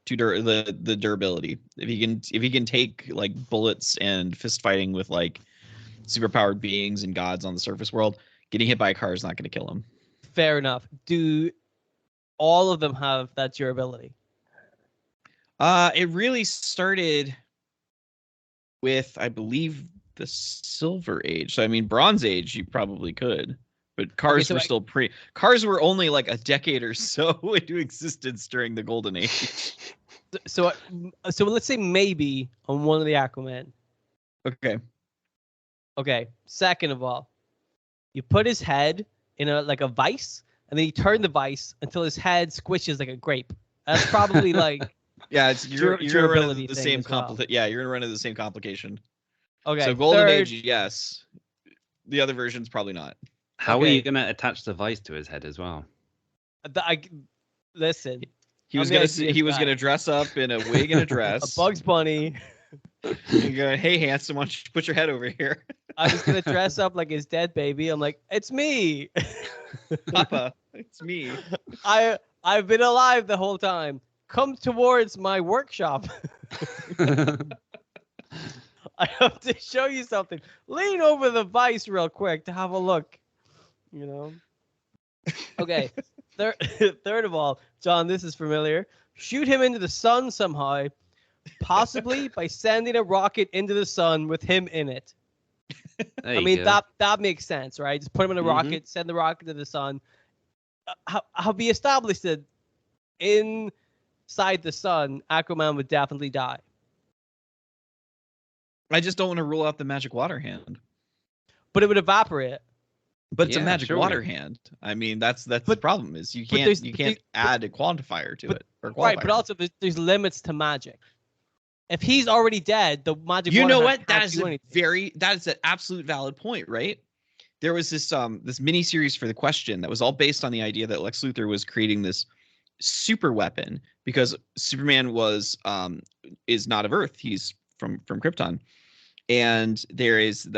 The durability. If he can take like bullets and fist fighting with like superpowered beings and gods on the surface world, getting hit by a car is not going to kill him. Fair enough. Do all of them have that durability? It really started with, I believe, the Silver Age. So I mean, Bronze Age, you probably could, but cars were still cars were only like a decade or so into existence during the Golden Age. So let's say maybe on one of the Aquaman. Okay. Okay. Second of all, you put his head in a vice, and then you turn the vice until his head squishes like a grape. That's probably like Yeah, it's you're gonna run durability into the thing same as well. Yeah, you're gonna run into the same complication. Okay. So Golden third, Age, yes. The other version's probably not. How are Okay. you gonna attach the vice to his head as well? Listen. He was gonna dress up in a wig and a dress. A Bugs Bunny. And go, hey, handsome, why don't you put your head over here? I was gonna dress up like his dead baby. I'm like, it's me. Papa, it's me. I've been alive the whole time. Come towards my workshop. I have to show you something. Lean over the vice real quick to have a look. You know. Okay. Third of all, John, this is familiar. Shoot him into the sun somehow, possibly by sending a rocket into the sun with him in it. I mean, that makes sense, right? Just put him in a rocket, send the rocket to the sun. How be established that inside the sun, Aquaman would definitely die. I just don't want to rule out the magic water hand. But it would evaporate. But it's a magic water hand. I mean, that's the problem is you can't add a quantifier to it. Or right, but also there's limits to magic. If he's already dead, the magic water hand what? That is an absolute valid point, right? There was this mini series for the Question that was all based on the idea that Lex Luthor was creating this super weapon because Superman is not of Earth. He's from Krypton. And there is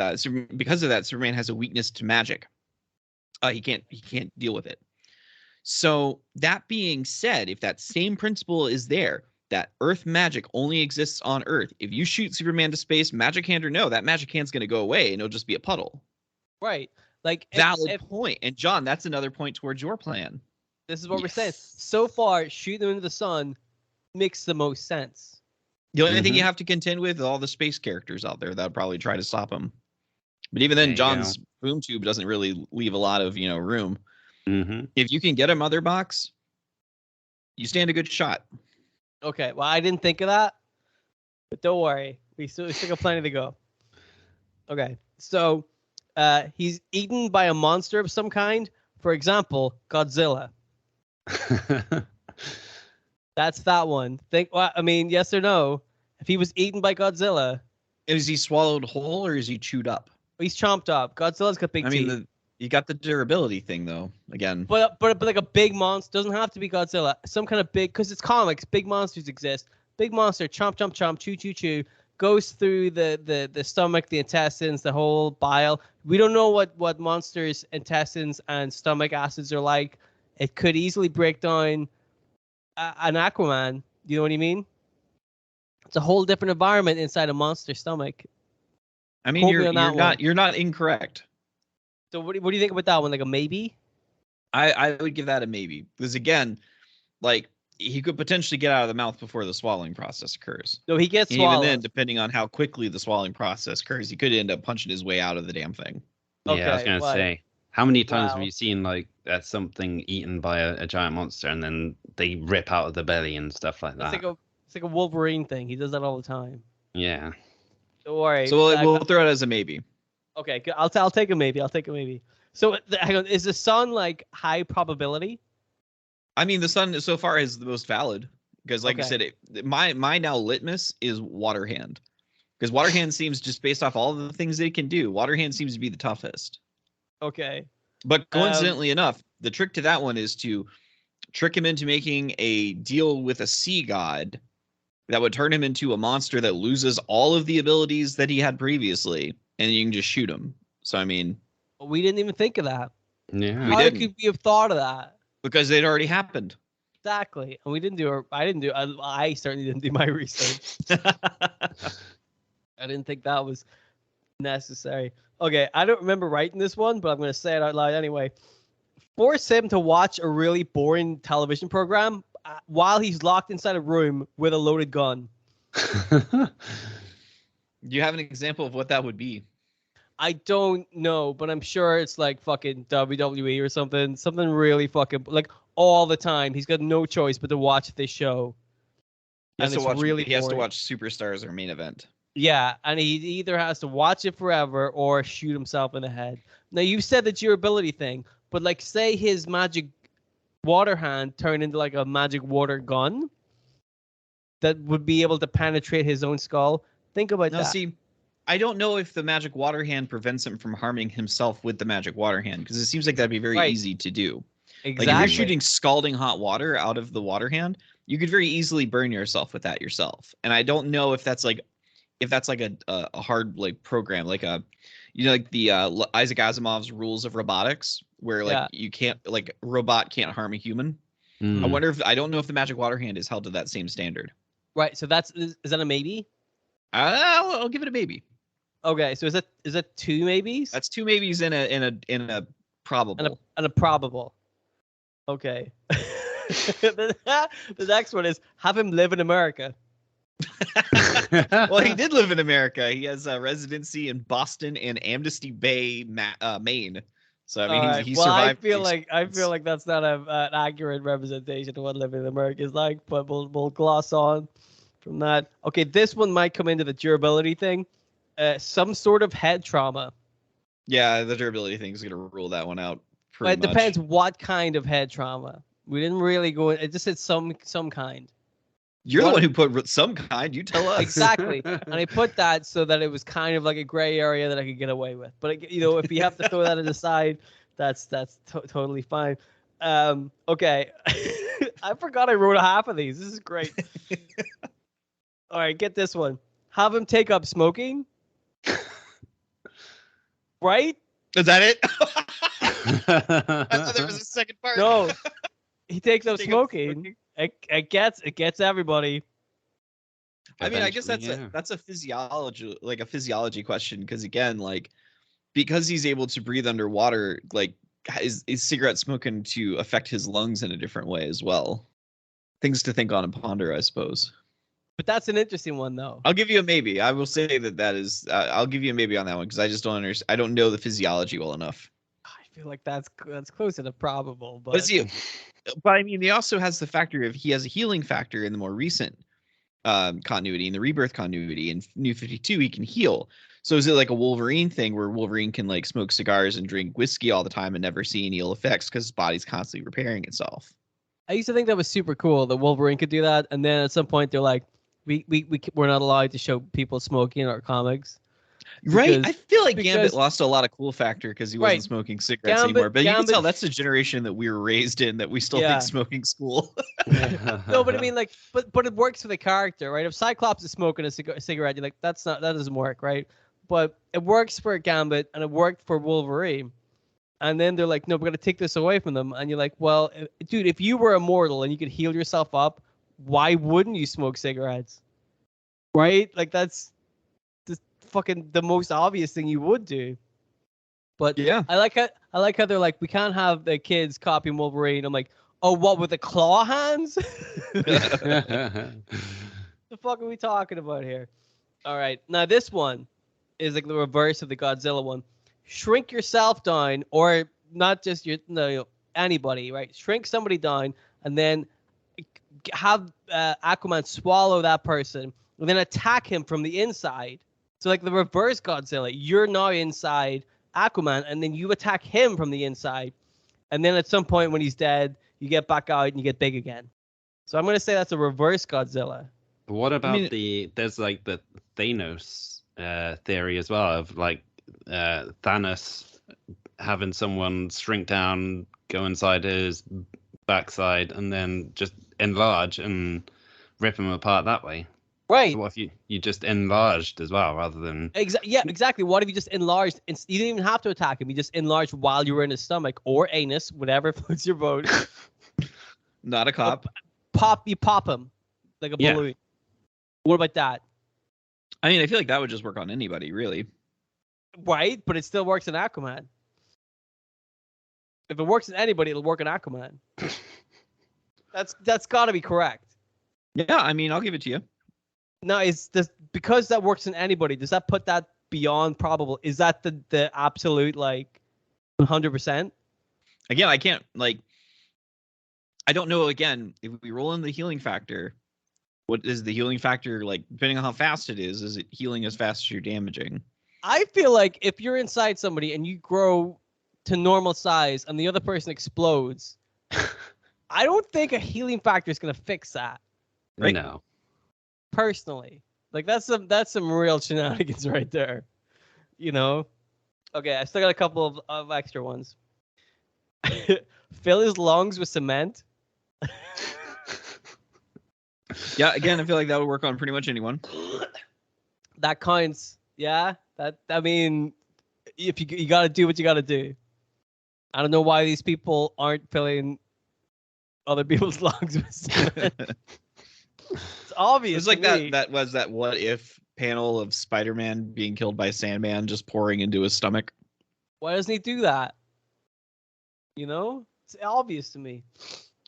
because of that, Superman has a weakness to magic. He can't deal with it. So that being said, if that same principle is there, that Earth magic only exists on Earth. If you shoot Superman to space, magic hand or no, that magic hand's going to go away and it'll just be a puddle. Right. Like valid point. And John, that's another point towards your plan. This is what we're saying. So far, shoot them into the sun makes the most sense. The only thing you have to contend with is all the space characters out there that would probably try to stop him. But even then, John's boom tube doesn't really leave a lot of room. If you can get a mother box, you stand a good shot. Okay, well, I didn't think of that, but don't worry, we still got plenty to go. Okay, so he's eaten by a monster of some kind. For example, Godzilla. That's that one. Yes or no? If he was eaten by Godzilla, is he swallowed whole or is he chewed up? He's chomped up. Godzilla's got big teeth. You got the durability thing though. Again, but like a big monster doesn't have to be Godzilla. Some kind of big, because it's comics. Big monsters exist. Big monster, chomp, chew, chew, goes through the stomach, the intestines, the whole bile. We don't know what monsters' intestines and stomach acids are like. It could easily break down an Aquaman. You know what I mean? It's a whole different environment inside a monster stomach. I mean, you're not incorrect. So what do you think about that one? Like a maybe? I would give that a maybe because again, like he could potentially get out of the mouth before the swallowing process occurs. No, he gets swallowed. Even then, depending on how quickly the swallowing process occurs, he could end up punching his way out of the damn thing. Okay, yeah, I was gonna say, how many times have you seen like something eaten by a giant monster and then they rip out of the belly and stuff like that? It's like a Wolverine thing. He does that all the time. Yeah. Don't worry. So we'll throw it as a maybe. Okay, I'll take a maybe. So hang on, is the sun like high probability? I mean, the sun so far is the most valid because, like I said, my now litmus is Water Hand because Water Hand seems just based off all the things that it can do. Water Hand seems to be the toughest. Okay. But coincidentally enough, the trick to that one is to trick him into making a deal with a sea god that would turn him into a monster that loses all of the abilities that he had previously, and you can just shoot him. So, I mean... We didn't even think of that. Yeah. How could we have thought of that? Because it already happened. Exactly. And we didn't do I certainly didn't do my research. I didn't think that was necessary. Okay, I don't remember writing this one, but I'm going to say it out loud anyway. Force him to watch a really boring television program while he's locked inside a room with a loaded gun. Do you have an example of what that would be? I don't know, but I'm sure it's like fucking WWE or something. Something really fucking like all the time. He's got no choice but to watch this show. He has to watch Superstars or Main Event. Yeah, and he either has to watch it forever or shoot himself in the head. Now, you said the durability thing, but like say his magic water hand turned into like a magic water gun that would be able to penetrate his own skull. Think about No, that. see, I don't know if the magic water hand prevents him from harming himself with the magic water hand, because it seems like that'd be very Right. easy to do. Exactly. Like if you're shooting scalding hot water out of the water hand, you could very easily burn yourself with that yourself. And I don't know if that's like a hard like program, like a like the Isaac Asimov's rules of robotics, where like you can't like robot can't harm a human. I wonder if I don't know if the magic water hand is held to that same standard. Right. So is that a maybe? I'll give it a maybe. Okay. So is that 2 maybes? That's 2 maybes in a probable. And a probable. Okay. The next one is have him live in America. Well, he did live in America. He has a residency in Boston and Amnesty Bay, Maine. So I mean, he survived. I feel like that's not an accurate representation of what living in America is like. But we'll gloss on from that. Okay, this one might come into the durability thing. Some sort of head trauma. Yeah, the durability thing is gonna rule that one out. But it depends what kind of head trauma. We didn't really go. It just said some kind. You're the one who put some kind. You tell us. Exactly. And I put that so that it was kind of like a gray area that I could get away with. But, if you have to throw that aside, that's totally fine. Okay. I forgot I wrote half of these. This is great. All right, get this one. Have him take up smoking. Right? Is that it? I thought there was a second part. No. He takes up smoking. It gets everybody. I mean, I guess that's a physiology question, because again, like, because he's able to breathe underwater, like, is cigarette smoking to affect his lungs in a different way as well? Things to think on and ponder, I suppose. But that's an interesting one, though. I'll give you a maybe. I will say that is. I'll give you a maybe on that one, because I just don't understand. I don't know the physiology well enough. I feel like that's closer to probable, but. But I mean, he also has the factor of he has a healing factor in the more recent continuity, in the rebirth continuity. In New 52, he can heal. So is it like a Wolverine thing where Wolverine can like smoke cigars and drink whiskey all the time and never see any ill effects because his body's constantly repairing itself? I used to think that was super cool that Wolverine could do that, and then at some point they're like, we're not allowed to show people smoking in our comics. Right, I feel like Gambit lost a lot of cool factor because he wasn't smoking cigarettes anymore. But you can tell that's the generation that we were raised in, that we still think smoking's cool. No, but I mean, like, but it works for the character, right? If Cyclops is smoking a cigarette, you're like, that doesn't work, right? But it works for Gambit and it worked for Wolverine. And then they're like, no, we're gonna take this away from them. And you're like, well, dude, if you were immortal and you could heal yourself up, why wouldn't you smoke cigarettes? Right? Like that's fucking the most obvious thing you would do. But yeah, I like how they're like, we can't have the kids copying Wolverine. I'm like, oh, what, with the claw hands? The fuck are we talking about here? All right, now this one is like the reverse of the Godzilla one. Shrink yourself down, or not just anybody, right? Shrink somebody down and then have Aquaman swallow that person and then attack him from the inside. So like the reverse Godzilla, you're now inside Aquaman, and then you attack him from the inside, and then at some point when he's dead, you get back out and you get big again. So I'm gonna say that's a reverse Godzilla. What about there's like the Thanos theory as well, of like Thanos having someone shrink down, go inside his backside, and then just enlarge and rip him apart that way. Right. So what if you just enlarged as well, rather than... Exactly. What if you just enlarged? You didn't even have to attack him. You just enlarged while you were in his stomach or anus, whatever floats your boat. Not a cop. You pop him like a balloon. What about that? I mean, I feel like that would just work on anybody, really. Right, but it still works in Aquaman. If it works in anybody, it'll work in Aquaman. That's got to be correct. Yeah, I mean, I'll give it to you. Now, because that works in anybody, does that put that beyond probable? Is that the absolute, like, 100%? Again, I can't, like, I don't know, again, if we roll in the healing factor, what is the healing factor, like, depending on how fast it is it healing as fast as you're damaging? I feel like if you're inside somebody and you grow to normal size and the other person explodes, I don't think a healing factor is gonna fix that. Right. No. Personally, like that's some real shenanigans right there. You know. Okay, I still got a couple of extra ones. Fill his lungs with cement. Yeah, again, I feel like that would work on pretty much anyone. That counts. Yeah. I mean, if you got to do what you got to do. I don't know why these people aren't filling other people's lungs with cement. It's obvious. It's like to me. that what if panel of Spider-Man being killed by Sandman just pouring into his stomach. Why doesn't he do that? You know, it's obvious to me.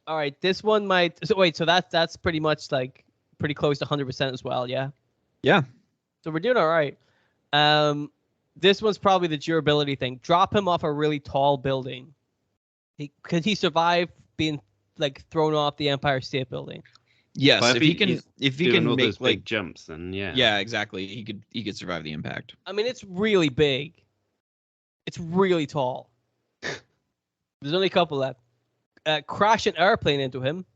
All right, this one might. So wait, so that's pretty much like pretty close to 100% as well, yeah. Yeah. So we're doing all right. This one's probably the durability thing. Drop him off a really tall building. Could he survive being like thrown off the Empire State Building? Yes, But if he can doing all make those big jumps, then yeah. Yeah, exactly. He could survive the impact. I mean, it's really big. It's really tall. There's only a couple left. Crash an airplane into him.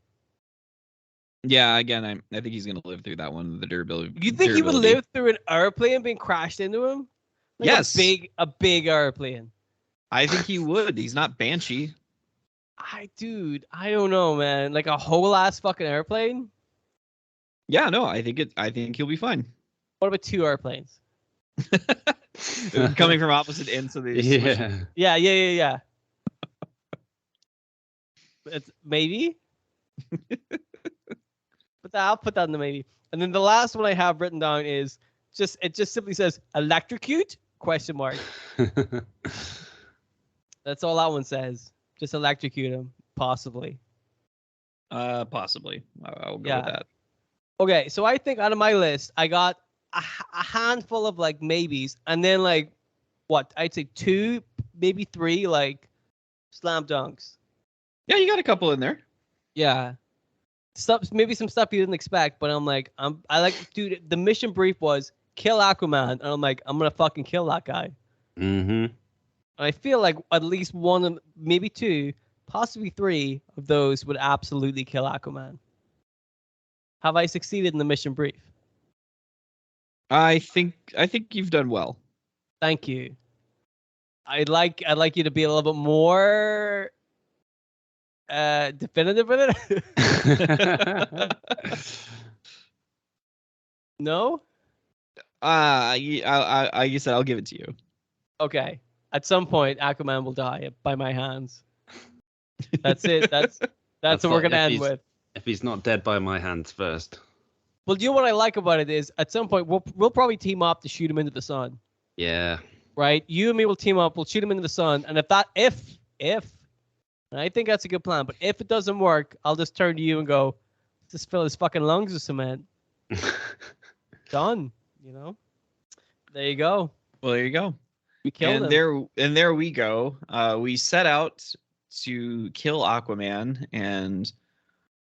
Yeah, again, I think he's gonna live through that one. The durability. You think he would live through an airplane being crashed into him? Like Yes. a big airplane. I think he would. He's not Banshee. I don't know, man. Like a whole ass fucking airplane. Yeah, no, I think he'll be fine. What about 2 airplanes? Coming from opposite ends of the Yeah. Yeah. It's maybe. But I'll put that in the maybe. And then the last one I have written down is it just simply says electrocute ? That's all that one says. Just electrocute him, possibly. Possibly. I'll go with that. Okay, so I think out of my list, I got a handful of like maybes, and then like what I'd say 2, maybe 3 like slam dunks. Yeah, you got a couple in there. Yeah, maybe some stuff you didn't expect, but I like, dude. The mission brief was kill Aquaman, and I'm like, I'm gonna fucking kill that guy. Mm-hmm. I feel like at least 1, maybe 2, possibly 3 of those would absolutely kill Aquaman. Have I succeeded in the mission brief? I think you've done well. Thank you. I'd like you to be a little bit more definitive with it. No? I said I'll give it to you. Okay. At some point, Aquaman will die by my hands. That's it. That's what we're gonna end with. If he's not dead by my hands first. Well, you know what I like about it is at some point we'll probably team up to shoot him into the sun. Yeah. Right? You and me will team up. We'll shoot him into the sun, and if, and I think that's a good plan. But if it doesn't work, I'll just turn to you and go, just fill his fucking lungs with cement. Done. You know. There you go. Well, there you go. We killed him. There we go. We set out to kill Aquaman, and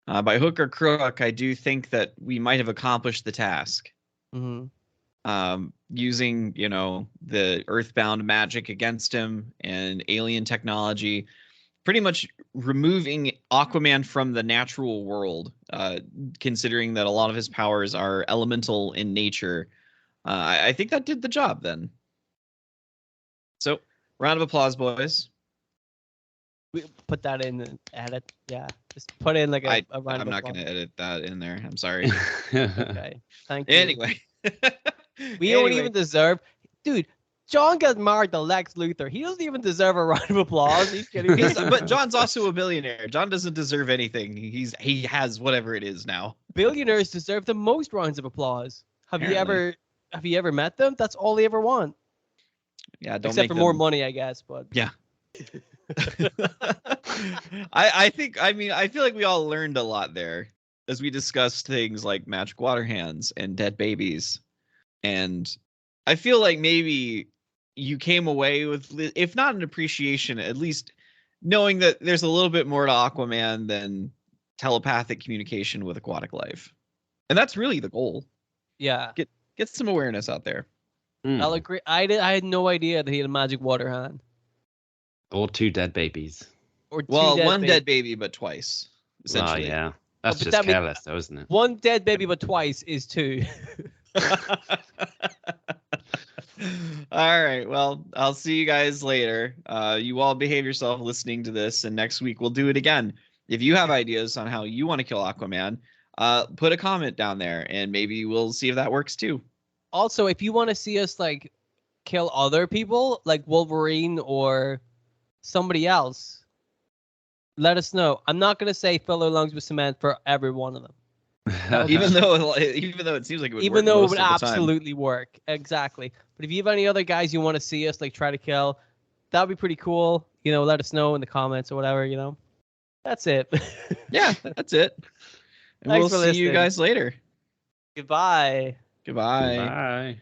by hook or crook, I do think that we might have accomplished the task. Mm-hmm. Using, the earthbound magic against him and alien technology, pretty much removing Aquaman from the natural world, considering that a lot of his powers are elemental in nature. I think that did the job then. So, round of applause, boys. We put that in and edit. Yeah, just put in like a round I'm of not applause. going to edit that in there. I'm sorry. Okay, thank you. Anyway. We don't even deserve, dude. Jon got married to Lex Luthor. He doesn't even deserve a round of applause. Are you kidding me? But Jon's also a billionaire. Jon doesn't deserve anything. He has whatever it is now. Billionaires deserve the most rounds of applause. Have you ever met them? That's all they ever want. Yeah, don't except for more money, I guess. But yeah. I feel like we all learned a lot there as we discussed things like magic water hands and dead babies. And I feel like maybe you came away with, if not an appreciation, at least knowing that there's a little bit more to Aquaman than telepathic communication with aquatic life. And that's really the goal. Yeah. Get some awareness out there. I'll agree. I had no idea that he had a magic water hand. Or 2 dead babies. Or 2 Well, dead one babies. dead baby, but twice. Oh, Essentially. yeah. That's but just that means- careless, though, isn't it? 1 dead baby, but twice is 2. All right. Well, I'll see you guys later. You all behave yourself listening to this, and next week we'll do it again. If you have ideas on how you want to kill Aquaman, put a comment down there, and maybe we'll see if that works too. Also, if you want to see us like kill other people, like Wolverine or somebody else, let us know. I'm not gonna say fill their lungs with cement for every one of them. Even though it seems like it would Even work though it most would of the time. absolutely work. Exactly. But if you have any other guys you want to see us like try to kill, that'd be pretty cool. Let us know in the comments or whatever. That's it. Yeah, that's it. And Thanks we'll for see you listening. guys later. Goodbye. Goodbye. Bye.